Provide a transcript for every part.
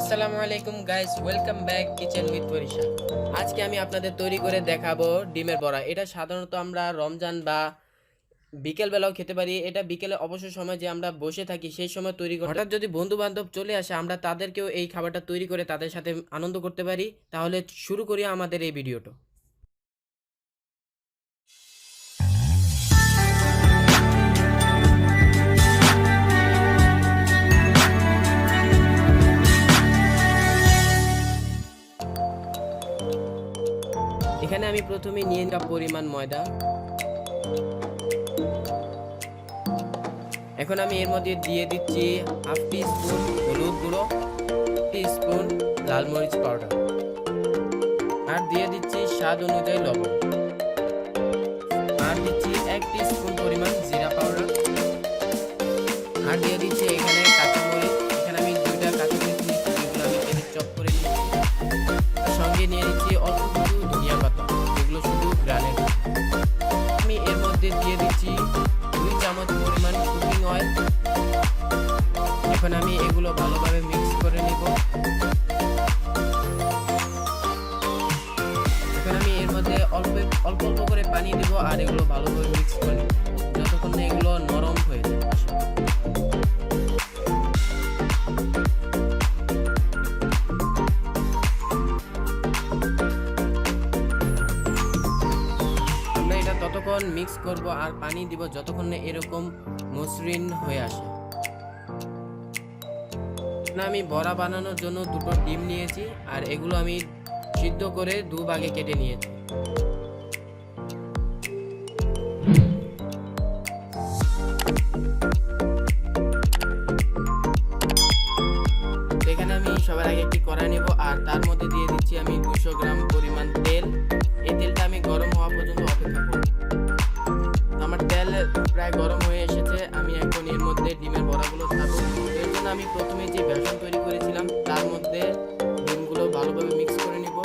আসসালামু আলাইকুম guys, welcome back kitchen with Warisha. আজকে আমি আপনাদের তৈরি করে দেখাবো ডিমের বড়া। এটা সাধারণত আমরা রমজান বা বিকেল বেলাও খেতে পারি। এটা বিকেলে অবসর সময় যে আমরা বসে থাকি সেই সময় তৈরি করি। হঠাৎ যদি বন্ধু বান্ধব চলে আসে আমরা তাদেরকেও এই খাবারটা তৈরি করে তাদের সাথে আনন্দ করতে পারি। তাহলে শুরু করি আমাদের এই ভিডিওটা। এখানে আমি প্রথমে নিয়ে নিলাম পরিমাণ ময়দা। এখন আমি এর মধ্যে দিয়ে দিচ্ছি হাফ টি স্পুন হলুদ গুঁড়ো, টি স্পুন লাল মরিচ পাউডার, আর দিয়ে দিচ্ছি স্বাদ অনুযায়ী লবণ, আর দিচ্ছি 1 টি স্পুন পরিমাণ জিরা পাউডার, আর দিয়ে দিচ্ছি এখানে কাঁচামরিচ। এখানে আমি 2টা কাঁচামরিচ নিয়েছি, যেগুলো আমি কেটে চপ করে নিয়েছি। সঙ্গে নিয়ে নিচ্ছি অল্প কিছু ধনিয়া পাতা, যেগুলো শুধু গ্রানের। আমি এর মধ্যে দিয়ে দিচ্ছি 2 চামচ পরিমাণ কুকিং অয়েল। এখন আমি এগুলো ভালোভাবে মিক্স করে নিব। এখন আমি এর মধ্যে অল্প অল্প করে পানি দেব আর এগুলো ভালোভাবে মিক্স করে নিব যতক্ষণ না এগুলো নরম হয়ে যায়। আমরা এটা ততক্ষণ মিক্স করব আর পানি দিব যতক্ষণ না এরকম মসৃণ হয়ে আসে। আমি বড়া বানানোর জন্য 2টো ডিম নিয়েছি আর এগুলো আমি সিদ্ধ করে 2 ভাগে কেটে নিয়েছি। এখানে আমি সবার আগে একটি কড়াই নেব আর তার মধ্যে দিয়ে দিচ্ছি আমি 200 গ্রাম পরিমাণ তেল। এই তেলটা আমি গরম হওয়া পর্যন্ত অপেক্ষা করব। আমার তেল প্রায় গরম হয়ে এসেছে। আমি এখন এর মধ্যে ডিমের বড়াগুলো ছাড়ব। এর জন্য আমি প্রথমে যে বেসন তৈরি করেছিলাম তার মধ্যে ডিমগুলো ভালোভাবে মিক্স করে নিব।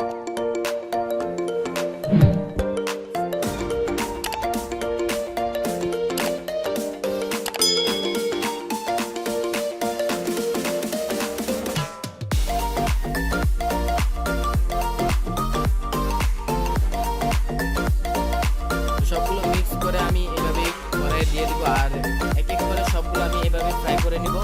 সবগুলো মিক্স করে আমি এভাবে কড়াইয়ে দিয়ে দিব আর এক এক করে সবগুলো আমি এভাবে ফ্রাই করে নিব।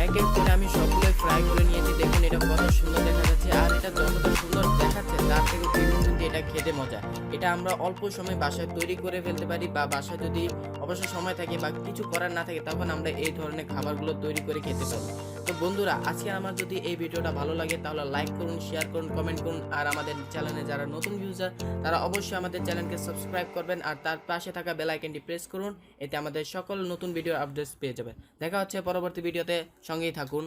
এক এক করে আমি সবগুলো ফ্রাই করে নিয়েছি। দেখুন এটা কত সুন্দর দেখা যাচ্ছে, আর এটা যতটা সুন্দর দেখাচ্ছে তার থেকে দ্বিগুণ কিন্তু এটা খেতে মজা। এটা আমরা অল্প সময় বাসায় তৈরি করে ফেলতে পারি, বা বাসায় যদি অবশ্য সময় থাকে বা কিছু করার না থাকে তখন আমরা এই ধরনের খাবারগুলো তৈরি করে খেতে পারি। তো বন্ধুরা, আজকে আমার যদি এই ভিডিওটা ভালো লাগে তাহলে লাইক করুন, শেয়ার করুন, কমেন্ট করুন, আর আমাদের চ্যানেলে যারা নতুন ভিউজার তারা অবশ্যই আমাদের চ্যানেলকে সাবস্ক্রাইব করবেন আর তার পাশে থাকা বেল আইকনটি প্রেস করুন। এতে আমাদের সকল নতুন ভিডিও আপডেটস পেয়ে যাবেন। দেখা হচ্ছে পরবর্তী ভিডিওতে, সঙ্গেই থাকুন।